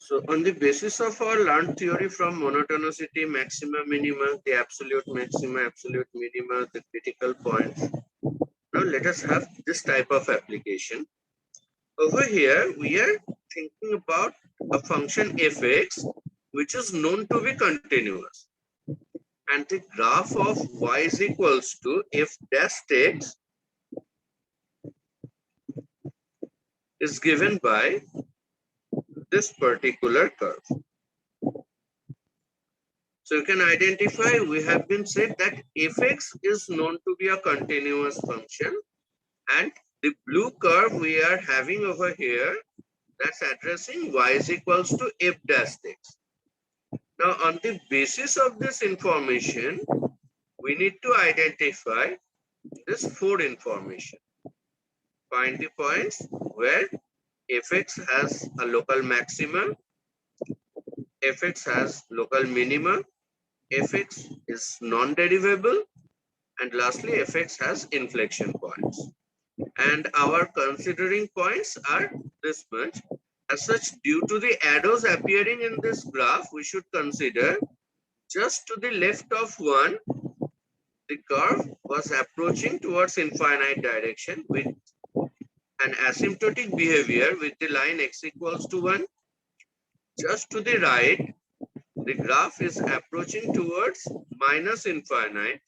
So on the basis of our learned theory from monotonicity, maxima, minima, the absolute maxima, absolute minima, the critical points. Now let us have this type of application. Over here, we are thinking about a function fx, which is known to be continuous. And the graph of y is equals to f dash x is given by this particular curve. So you can identify, we have been said that fx is known to be a continuous function, and the blue curve we are having over here, that's addressing y is equals to f dash x. Now on the basis of this information, we need to identify this four information. Find the points where fx has a local maxima, fx has local minima, fx is non-derivable, and lastly fx has inflection points. And our considering points are this much. As such, due to the arrows appearing in this graph, we should consider just to the left of one, the curve was approaching towards infinite direction with an asymptotic behavior with the line x equals to 1. Just to the right, the graph is approaching towards minus infinite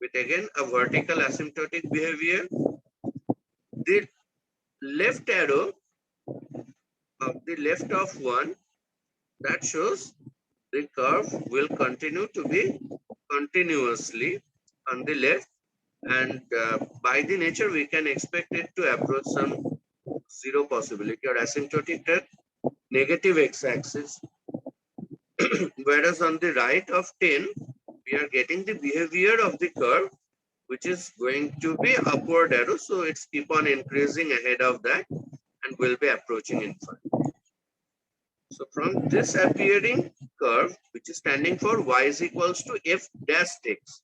with again a vertical asymptotic behavior. The left arrow of the left of one, that shows the curve will continue to be continuously on the left, and by the nature we can expect it to approach some zero possibility or asymptotic negative x-axis. Whereas on the right of 10, we are getting the behavior of the curve, which is going to be upward arrow. So it's keep on increasing ahead of that and will be approaching infinite. So from this appearing curve, which is standing for y is equals to f dash x.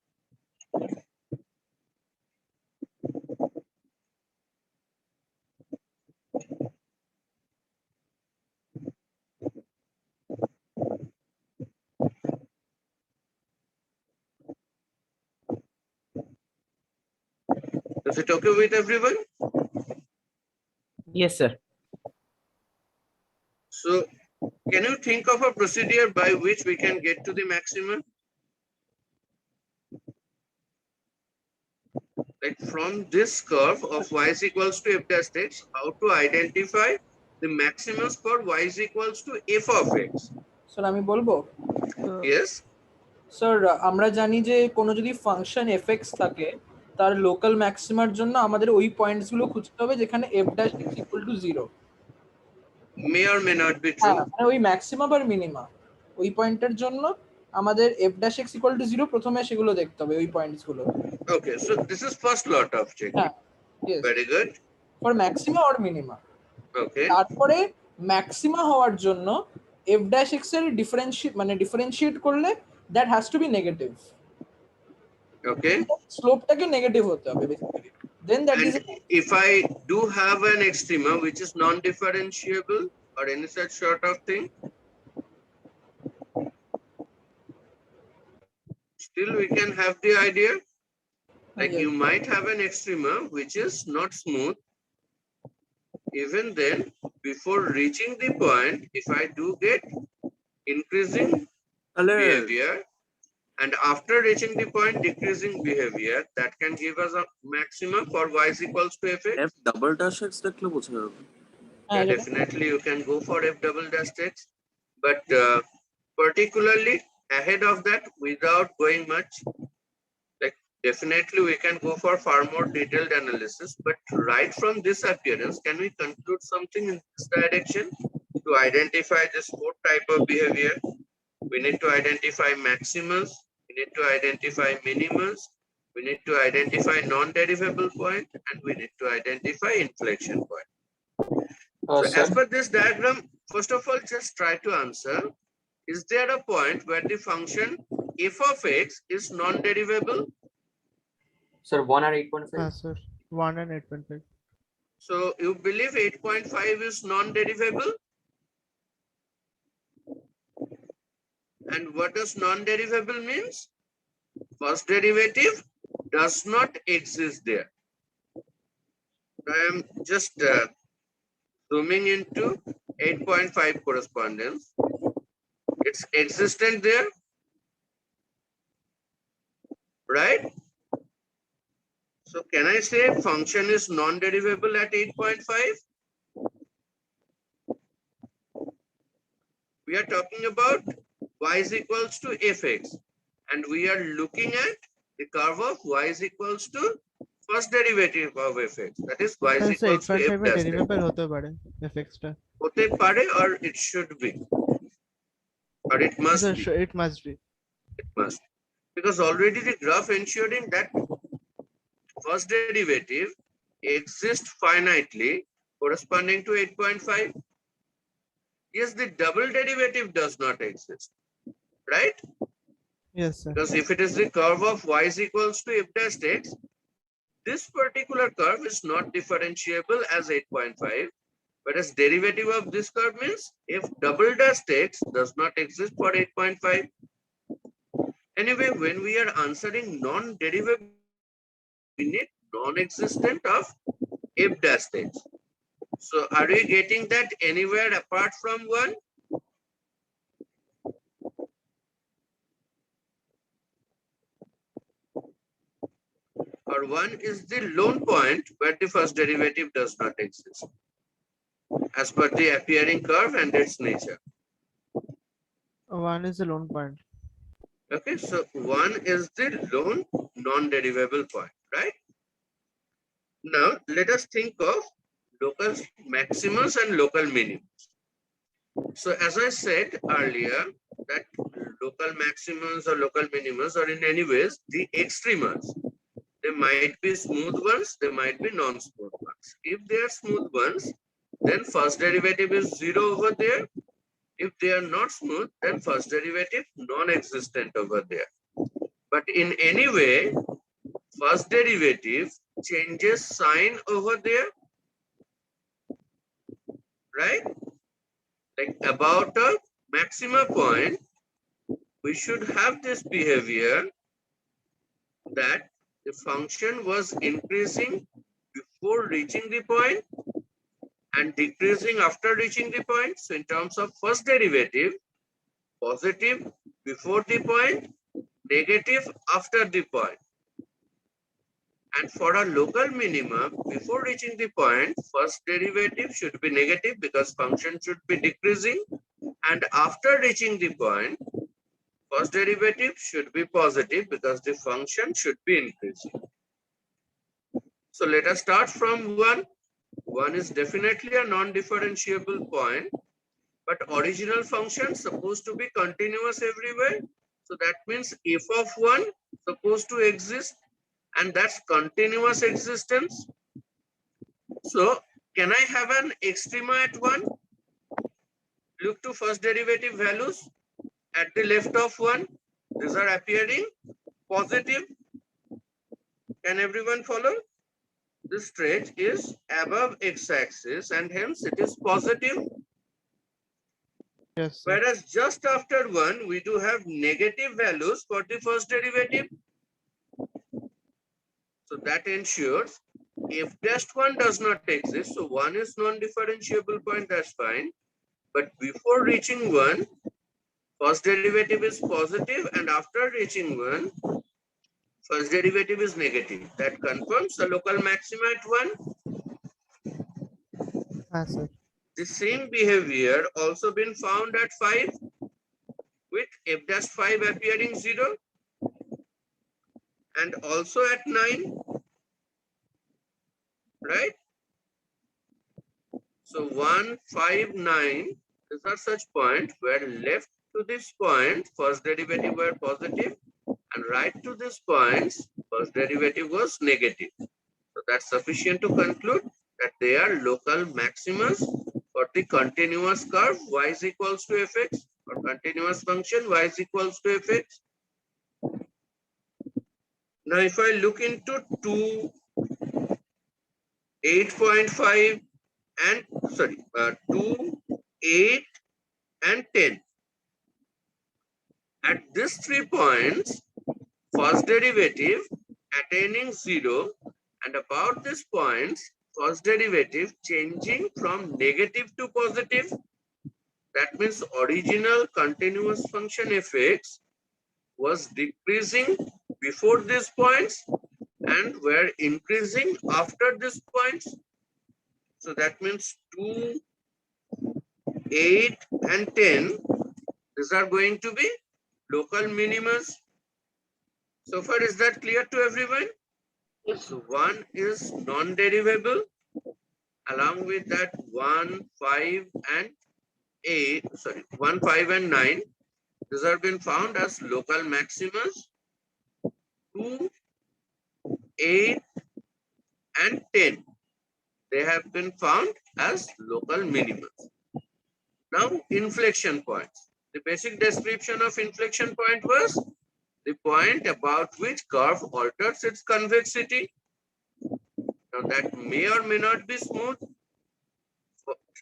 Is it okay with everyone? Yes, sir. So can you think of a procedure by which we can get to the maximum? Like from this curve of y is equals to f dash x, how to identify the maximums for y is equals to f of x? Sir আমি বলবো Yes. Sir আমরা জানি যে কোনো যদি function fx থাকে তার local ম্যাক্সিমার জন্য আমাদের ওই পয়েন্টস গুলো খুঁজতে হবে যেখানে f dash x equal to 0 May or may not be হ্যাঁ true. মানে ওই ম্যাক্সিমাম আর মিনিমা ওই পয়েন্টের জন্য আমাদের f dash x equal to 0 প্রথমে সেগুলো দেখতে হবে ওই পয়েন্টস গুলো Okay, so this is first lot of checking. হ্যাঁ yes Very good. For maxima or minima Okay. তারপরে ম্যাক্সিমা হওয়ার জন্য f dash x এর ডিফারেন্সিয়েট করলে that has to be negative Okay. স্লোপটাকে নেগেটিভ হতে হবে basically then that is And if I do have an extrema which is non-differentiable or any such sort of thing, still we can have the idea. Like Yes. you might have an extrema which is not smooth. Even then, before reaching the point, if I do get increasing behavior, and after reaching the point decreasing behavior, that can give us a maximum for y is equals to fx. f double dash x দেখলে বোঝা যাবে Yeah, definitely you can go for f double dash x, but particularly ahead of that, without going much, like definitely we can go for far more detailed analysis, but right from this appearance, can we conclude something in this direction to identify this fourth type of behavior? We need to identify maximas, we need to identify minimas, we need to identify non-derivable point, and we need to identify inflection point. So as per this diagram, first of all, just try to answer, is there a point where the function f of x is non-derivable? Sir, 1 and 8.5. Sir, 1 and 8.5. So you believe 8.5 is non-derivable? And what does non-derivable means? First derivative does not exist there. I am just zooming into 8.5 correspondence. It's existent there, right? So can I say function is non-derivable at 8.5? We are talking about y is equals to fx, and we are looking at the curve of y is equals to first derivative of fx, that is y is Sir, equals to f 8.5 এর dash x. derivable হতে পারে fx টা। হতে পারে, or it should be, or it must Sir, be. it must be. It must, because already the graph ensuring that first derivative exists finitely corresponding to 8.5. Yes, the double derivative does not exist, right? Yes, sir. Because if it is the curve of y is equals to f dash x, this particular curve is not differentiable as 8.5, but as derivative of this curve means if double dash x does not exist for 8.5. Anyway, when we are answering non-derivable, we need non-existent of f dash x. So are we getting that anywhere apart from 1? Or 1 is the lone point where the first derivative does not exist, as per the appearing curve and its nature. 1 is the lone point. Okay, so 1 is the lone non-derivable point, right? Now let us think of local maximums and local minimums. So as I said earlier, that local maximums or local minimums are in any ways the extremas. They might be smooth ones, they might be non-smooth ones. If they are smooth ones, then first derivative is 0 over there. If they are not smooth, then first derivative non-existent over there. But in any way, first derivative changes sign over there, right? Like about a maxima point, we should have this behavior that the function was increasing before reaching the point and decreasing after reaching the point. So in terms of first derivative, positive before the point, negative after the point. And for a local minimum, before reaching the point, first derivative should be negative because function should be decreasing. And after reaching the point, first derivative should be positive because the function should be increasing. So let us start from 1. 1 is definitely a non-differentiable point, but original function supposed to be continuous everywhere. So that means f of 1 supposed to exist, and that's continuous existence. So can I have an extrema at 1? Look to first derivative values at the left of 1. These are appearing positive. Can everyone follow? This stretch is above x-axis and hence it is positive. Yes, sir. Whereas just after 1, we do have negative values for the first derivative. So that ensures if just 1 does not exist, so 1 is non-differentiable point, that's fine. But before reaching 1, first derivative is positive, and after reaching 1, first derivative is negative. That confirms the local maxima at 1. Ah, sir. The same behavior also been found at 5 with f dash 5 appearing 0, and also at 9, right? So 1, 5, 9, these are such points where left to this point first derivative were positive, and right to this points first derivative was negative. So that's sufficient to conclude that they are local maximas for the continuous curve y is equals to fx, or continuous function y is equals to fx. Now if I look into 2, 8.5 and 2, 8 and 10. At these 3 points, first derivative attaining 0, and about these points, first derivative changing from negative to positive. That means original continuous function fx was decreasing before these points and were increasing after these points. So that means 2, 8 and 10, these are going to be local minimas. So far, is that clear to everyone? So 1 is non-derivable. Along with that, 1, 5 and 8, 1, 5 and 9, these have been found as local maximas. 2, 8 and 10, they have been found as local minimas. Now, inflection points. The basic description of inflection point was the point about which curve alters its convexity. Now, that may or may not be smooth.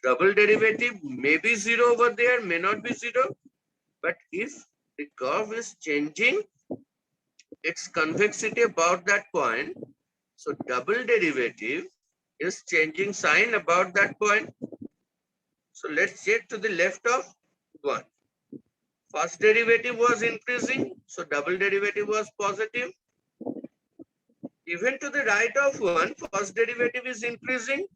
Double derivative may be 0 over there, may not be 0. But if the curve is changing its convexity about that point, so double derivative is changing sign about that point. So let's check to the left of 1. First derivative was increasing, so double derivative was positive. Even to the right of 1, first derivative is increasing,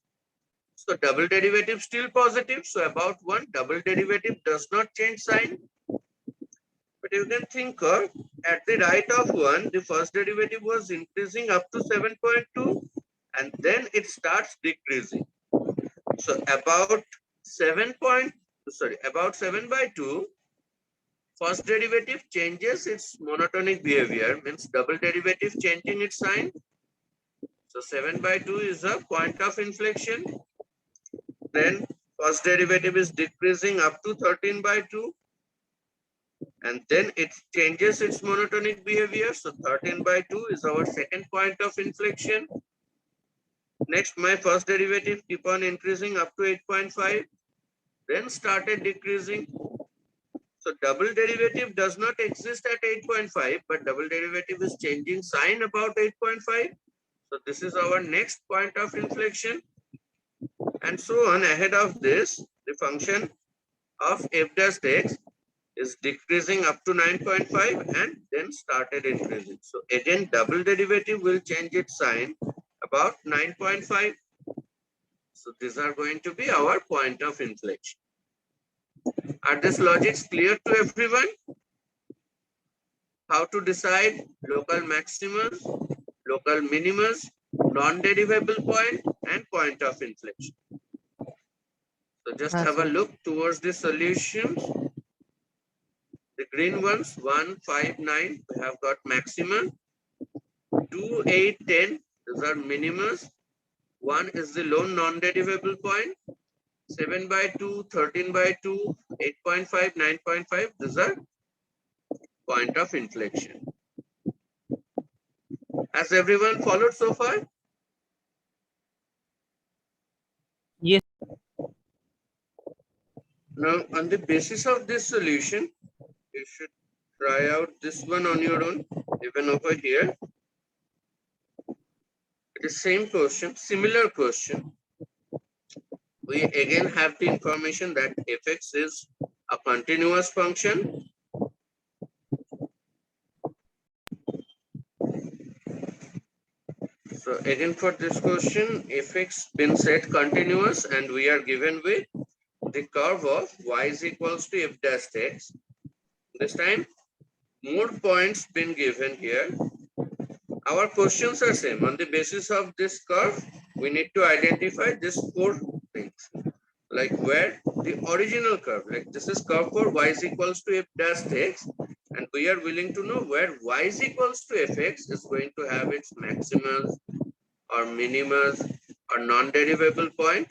so double derivative still positive. So about 1, double derivative does not change sign. But you can think of at the right of 1, the first derivative was increasing up to 7.2 and then it starts decreasing. So about 7/2, first derivative changes its monotonic behavior, means double derivative changing its sign. So 7/2 is a point of inflection. Then first derivative is decreasing up to 13/2. And then it changes its monotonic behavior. So 13/2 is our second point of inflection. Next, my first derivative keep on increasing up to 8.5, then started decreasing. So double derivative does not exist at 8.5, but double derivative is changing sign about 8.5. So this is our next point of inflection. And so on ahead of this, the function of f dash x is decreasing up to 9.5 and then started increasing. So again, double derivative will change its sign about 9.5. So these are going to be our point of inflection. Are these logics clear to everyone? How to decide local maximas, local minimas, non-derivable point, and point of inflection. So just have a look towards the solutions. The green ones, 1, 5, 9, we have got maximum. 2, 8, 10, these are minimas. 1 is the lone non-derivable point. 7/2, 13/2, 8.5, 9.5, these are point of inflection. Has everyone followed so far? Yes. Now, on the basis of this solution, you should try out this one on your own, even over here. It is same question, similar question. We again have the information that fx is a continuous function. So again for this question, fx been set continuous and we are given with the curve of y is equals to f dash x. This time more points been given here. Our questions are same. On the basis of this curve, we need to identify these 4 things. Like where the original curve, like this is curve for y is equals to f dash x, and we are willing to know where y is equals to fx is going to have its maximas or minimas or non-derivable point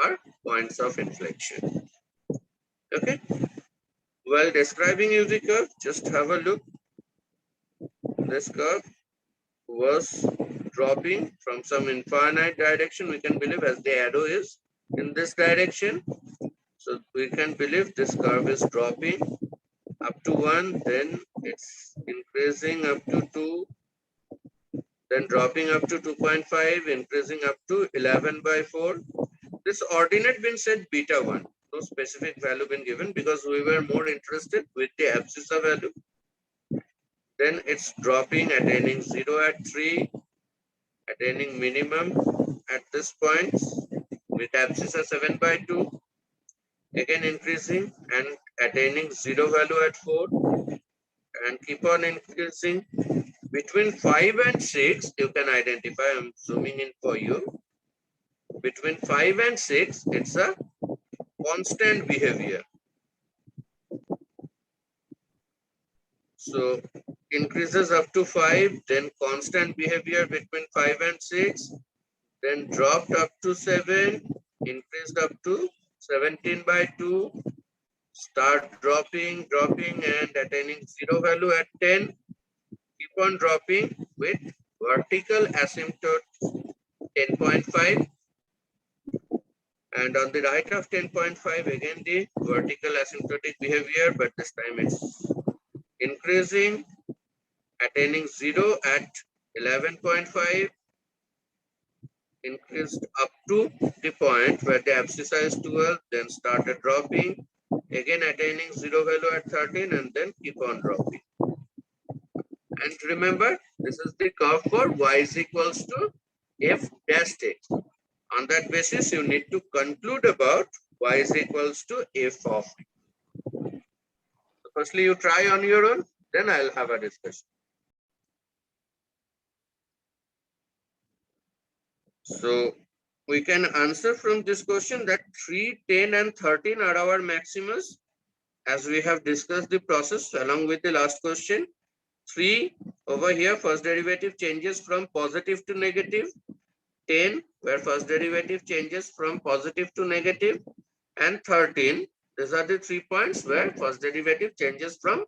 or points of inflection. Okay. While describing UV curve, just have a look. This curve was dropping from some infinite direction, we can believe, as the arrow is in this direction. So we can believe this curve is dropping up to 1, then it's increasing up to 2, then dropping up to 2.5, increasing up to 11/4. This ordinate been said beta 1. No specific value been given because we were more interested with the abscissa value. Then it's dropping, attaining 0 at 3, attaining minimum at this point with abscissa 7/2. Again increasing and attaining 0 value at 4 and keep on increasing. Between 5 and 6, you can identify, I'm zooming in for you. Between 5 and 6, it's a constant behavior. So increases up to 5, then constant behavior between 5 and 6, then dropped up to 7, increased up to 17/2, start dropping and attaining 0 value at 10, keep on dropping with vertical asymptote 10.5, and on the right of 10.5 again the vertical asymptotic behavior, but this time it's increasing, attaining 0 at 11.5, increased up to the point where the abscissa is 12, then started dropping, again attaining 0 value at 13, and then keep on dropping. And remember, this is the curve for y is equals to f dash x. On that basis, you need to conclude about y is equals to f of x. So firstly, you try on your own, then I'll have a discussion. So we can answer from this question that 3, 10, and 13 are our maximas, as we have discussed the process along with the last question. 3 over here, first derivative changes from positive to negative. 10, where first derivative changes from positive to negative. And 13, these are the 3 points where first derivative changes from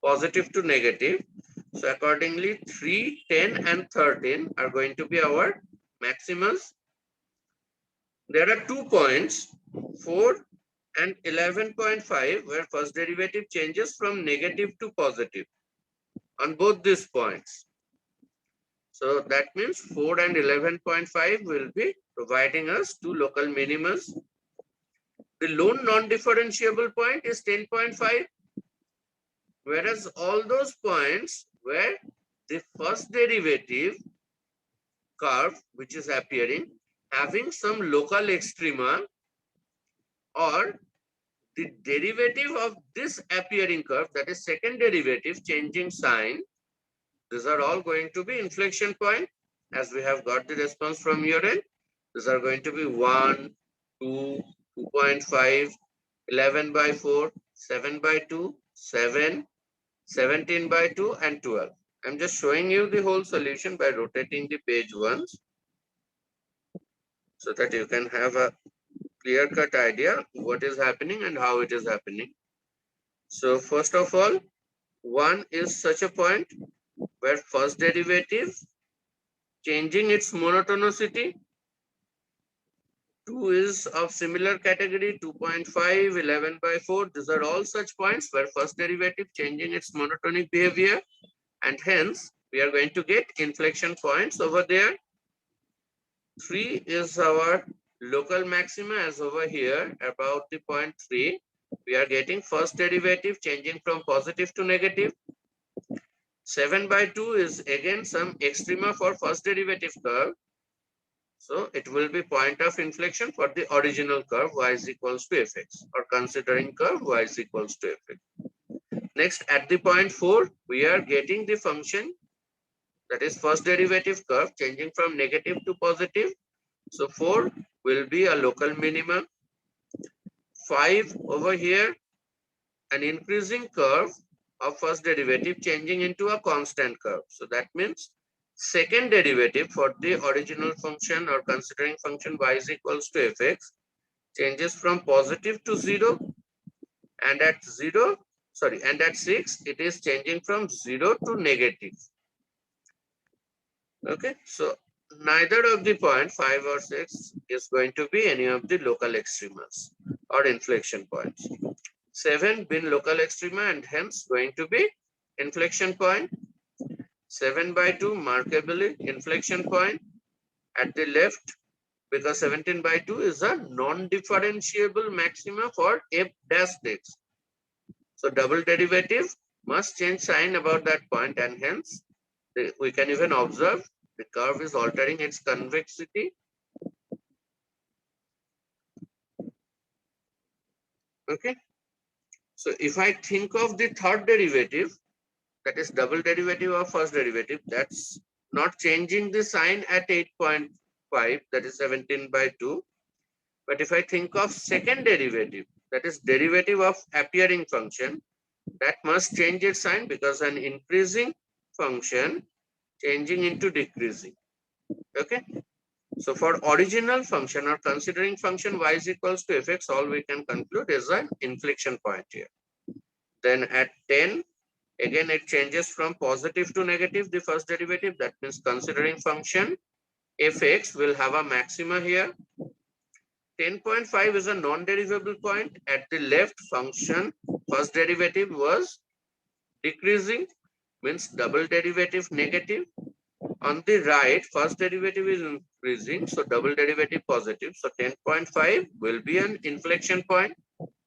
positive to negative. So accordingly, 3, 10, and 13 are going to be our maximas. There are 2 points, 4 and 11.5, where first derivative changes from negative to positive on both these points. So that means 4 and 11.5 will be providing us 2 local minimas. The lone non-differentiable point is 10.5, whereas all those points where the first derivative curve, which is appearing, having some local extrema, or the derivative of this appearing curve, that is second derivative changing sign, these are all going to be inflection point, as we have got the response from your end. These are going to be 1, 2, 2.5, 11/4, 7/2, 7, 17/2, and 12. I'm just showing you the whole solution by rotating the page once, so that you can have a clear-cut idea what is happening and how it is happening. So first of all, 1 is such a point where first derivative changing its monotonicity. 2 is of similar category, 2.5, 11/4. These are all such points where first derivative changing its monotonic behavior, and hence we are going to get inflection points over there. 3 is our local maxima, as over here about the point 3. We are getting first derivative changing from positive to negative. 7/2 is again some extrema for first derivative curve. So it will be point of inflection for the original curve y is equals to fx, or considering curve y is equals to fx. Next, at the point 4, we are getting the function, that is first derivative curve changing from negative to positive. So 4 will be a local minimum. 5 over here, an increasing curve of first derivative changing into a constant curve. So that means second derivative for the original function, or considering function y is equals to fx, changes from positive to 0, and at 6 it is changing from 0 to negative. Okay, so neither of the point 5 or 6 is going to be any of the local extremas or inflection points. 7 being local extrema and hence going to be inflection point. 7/2 markably inflection point at the left, because 17/2 is a non-differentiable maxima for f dash x. So double derivative must change sign about that point, and hence we can even observe the curve is altering its convexity. Okay. So if I think of the third derivative, that is double derivative of first derivative, that's not changing the sign at 8.5, that is 17/2. But if I think of second derivative, that is derivative of appearing function, that must change its sign because an increasing function changing into decreasing. Okay. So for original function or considering function y is equals to fx, all we can conclude is an inflection point here. Then at 10, again it changes from positive to negative, the first derivative. That means considering function fx will have a maxima here. 10.5 is a non-derivable point. At the left function, first derivative was decreasing, means double derivative negative. On the right, first derivative is increasing, so double derivative positive. So 10.5 will be an inflection point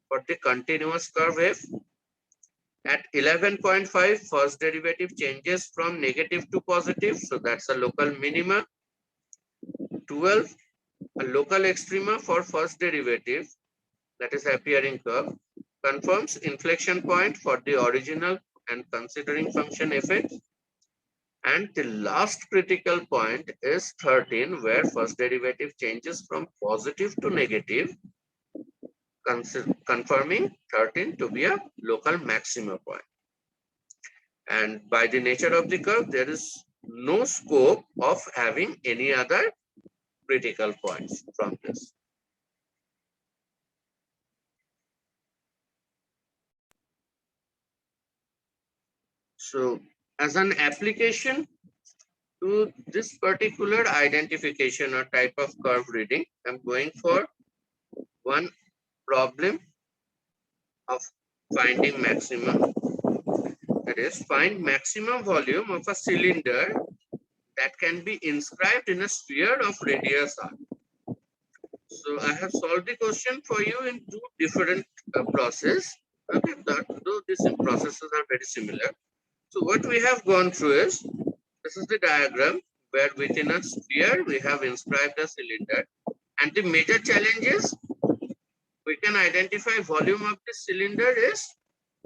for the continuous curve f. At 11.5, first derivative changes from negative to positive, so that's a local minima. 12, a local extrema for first derivative, that is appearing curve, confirms inflection point for the original and considering function fx. And the last critical point is 13, where first derivative changes from positive to negative, confirming 13 to be a local maxima point. And by the nature of the curve, there is no scope of having any other critical points from this. So as an application to this particular identification or type of curve reading, I'm going for one problem of finding maximum. That is, find maximum volume of a cylinder that can be inscribed in a sphere of radius r. So I have solved the question for you in two different processes. Okay, though these processes are very similar. So what we have gone through is, this is the diagram where within a sphere we have inscribed a cylinder, and the major challenge is we can identify volume of the cylinder is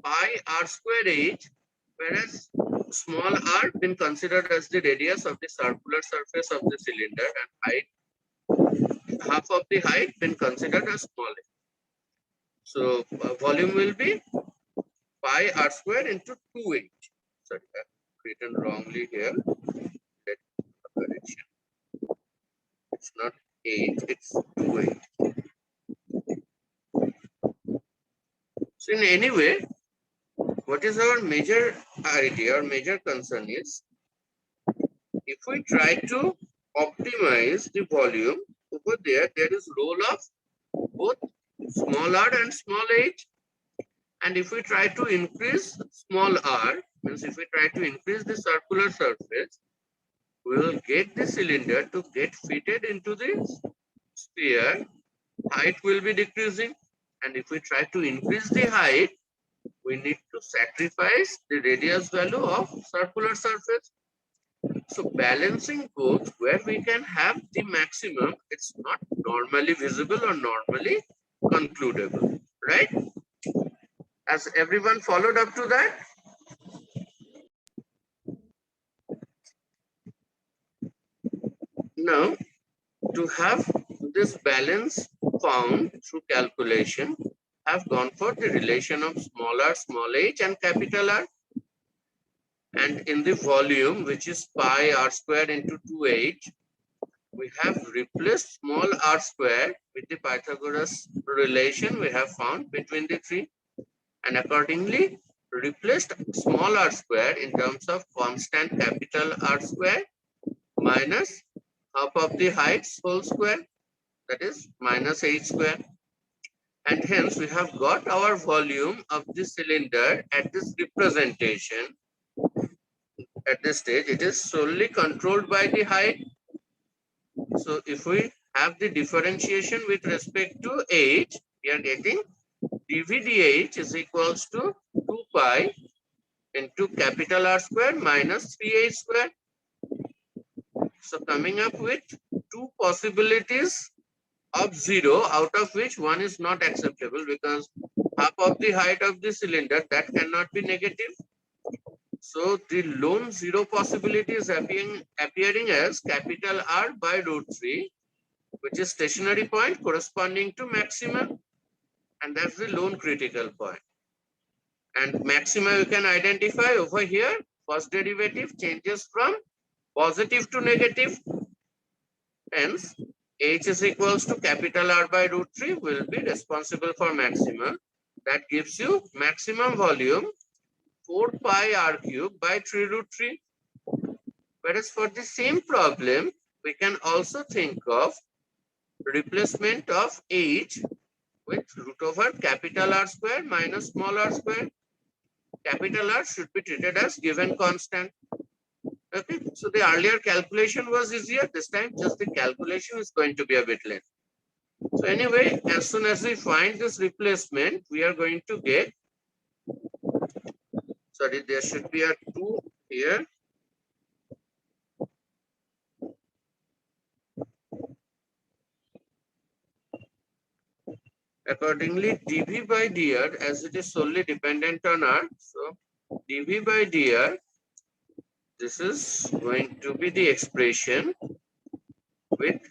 pi r square h, whereas small r been considered as the radius of the circular surface of the cylinder, and height, half of the height been considered as small h. So volume will be pi r square into 2h. Sorry, I've written wrongly here. Correction. It's not 8, it's 2h. So in any way, what is our major idea or major concern is, if we try to optimize the volume over there, there is role of both small r and small h. And if we try to increase small r, means if we try to increase the circular surface, we will get the cylinder to get fitted into the sphere, height will be decreasing. And if we try to increase the height, we need to sacrifice the radius value of circular surface. So balancing both, where we can have the maximum, it's not normally visible or normally concludable, right? Has everyone followed up to that? Now, to have this balance found through calculation, I've gone for the relation of small r, small h, and capital R. And in the volume, which is pi r square into 2h, we have replaced small r square with the Pythagoras relation we have found between the three, and accordingly replaced small r square in terms of constant capital R square minus half of the height whole square, that is minus h square. And hence we have got our volume of the cylinder at this representation. At this stage, it is solely controlled by the height. So if we have the differentiation with respect to h, we are getting dVdh is equals to 2 pi into capital R square minus 3h square. So coming up with two possibilities of 0, out of which one is not acceptable because half of the height of the cylinder, that cannot be negative. So the lone 0 possibility is appearing as capital R by root 3, which is stationary point corresponding to maximum, and that's the lone critical point. And maxima you can identify over here. First derivative changes from positive to negative. Hence, h is equals to capital R by root 3 will be responsible for maximum. That gives you maximum volume 4 pi R cube by 3 root 3. Whereas for the same problem, we can also think of replacement of h with root over capital R square minus small r square. Capital R should be treated as given constant. Okay, so the earlier calculation was easier. This time, just the calculation is going to be a bit less. So anyway, as soon as we find this replacement, we are going to get, sorry, there should be a 2 here. Accordingly, dV by dr, as it is solely dependent on R, so dV by dr, this is going to be the expression with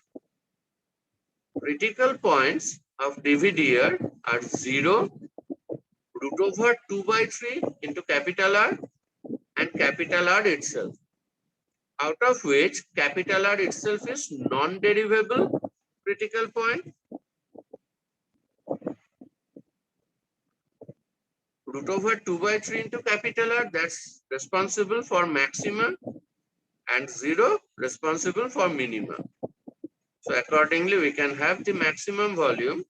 critical points of dV dr are 0, root over 2 by 3 into capital R and capital R itself, out of which capital R itself is non-derivable critical point. Root over 2 by 3 into capital R, that's responsible for maximum, and 0 responsible for minimum. So accordingly, we can have the maximum volume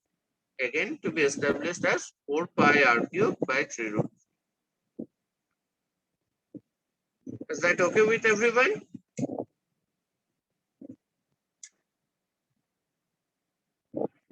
again to be established as 4 pi R cube by 3 root. Is that okay with everyone?